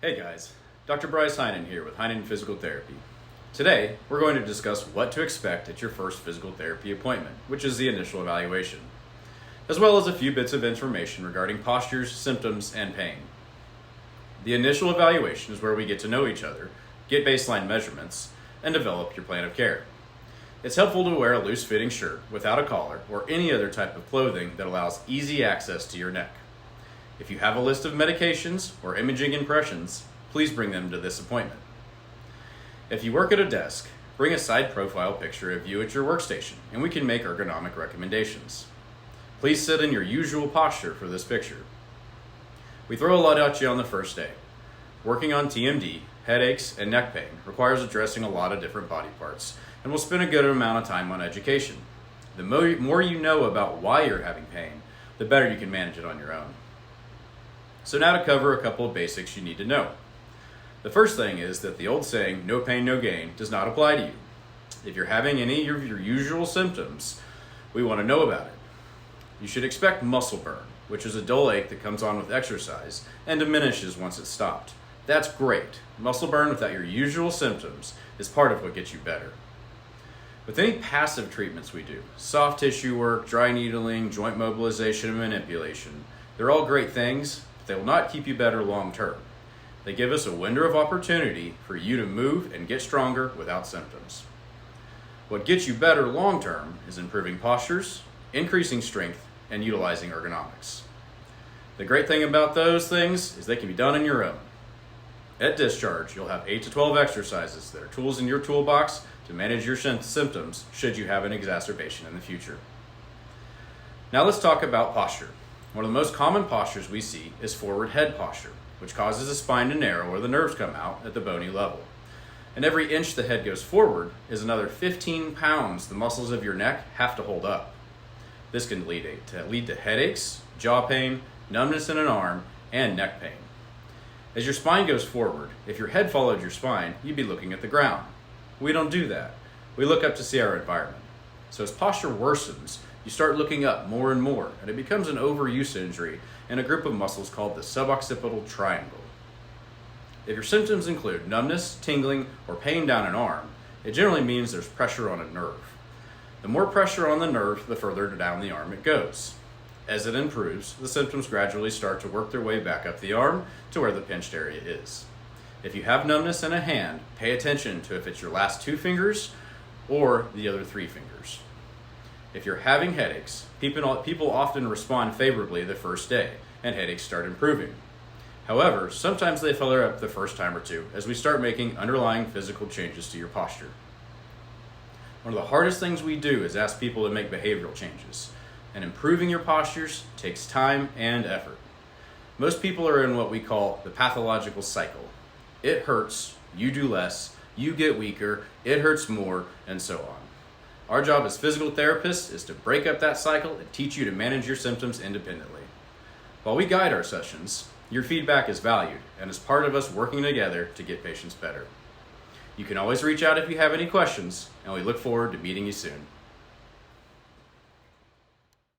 Hey guys, Dr. Bryce Heinen here with Heinen Physical Therapy. Today, we're going to discuss what to expect at your first physical therapy appointment, which is the initial evaluation, as well as a few bits of information regarding postures, symptoms, and pain. The initial evaluation is where we get to know each other, get baseline measurements, and develop your plan of care. It's helpful to wear a loose-fitting shirt without a collar or any other type of clothing that allows easy access to your neck. If you have a list of medications or imaging impressions, please bring them to this appointment. If you work at a desk, bring a side profile picture of you at your workstation, and we can make ergonomic recommendations. Please sit in your usual posture for this picture. We throw a lot at you on the first day. Working on TMD, headaches, and neck pain requires addressing a lot of different body parts, and we'll spend a good amount of time on education. The more you know about why you're having pain, the better you can manage it on your own. So now to cover a couple of basics you need to know. The first thing is that the old saying, no pain, no gain, does not apply to you. If you're having any of your usual symptoms, we want to know about it. You should expect muscle burn, which is a dull ache that comes on with exercise and diminishes once it's stopped. That's great. Muscle burn without your usual symptoms is part of what gets you better. With any passive treatments we do, soft tissue work, dry needling, joint mobilization, and manipulation, they're all great things. They will not keep you better long term. They give us a window of opportunity for you to move and get stronger without symptoms. What gets you better long term is improving postures, increasing strength, and utilizing ergonomics. The great thing about those things is they can be done on your own. At discharge, you'll have 8 to 12 exercises that are tools in your toolbox to manage your symptoms should you have an exacerbation in the future. Now let's talk about posture. One of the most common postures we see is forward head posture, which causes the spine to narrow where the nerves come out at the bony level. And every inch the head goes forward is another 15 pounds the muscles of your neck have to hold up. This can lead to headaches, jaw pain, numbness in an arm, and neck pain. As your spine goes forward, if your head followed your spine, you'd be looking at the ground. We don't do that. We look up to see our environment. So as posture worsens, you start looking up more and more, and it becomes an overuse injury in a group of muscles called the suboccipital triangle. If your symptoms include numbness, tingling, or pain down an arm, it generally means there's pressure on a nerve. The more pressure on the nerve, the further down the arm it goes. As it improves, the symptoms gradually start to work their way back up the arm to where the pinched area is. If you have numbness in a hand, pay attention to if it's your last 2 fingers or the other 3 fingers. If you're having headaches, people often respond favorably the first day, and headaches start improving. However, sometimes they flare up the first time or two as we start making underlying physical changes to your posture. One of the hardest things we do is ask people to make behavioral changes, and improving your postures takes time and effort. Most people are in what we call the pathological cycle. It hurts, you do less, you get weaker, it hurts more, and so on. Our job as physical therapists is to break up that cycle and teach you to manage your symptoms independently. While we guide our sessions, your feedback is valued and is part of us working together to get patients better. You can always reach out if you have any questions, and we look forward to meeting you soon.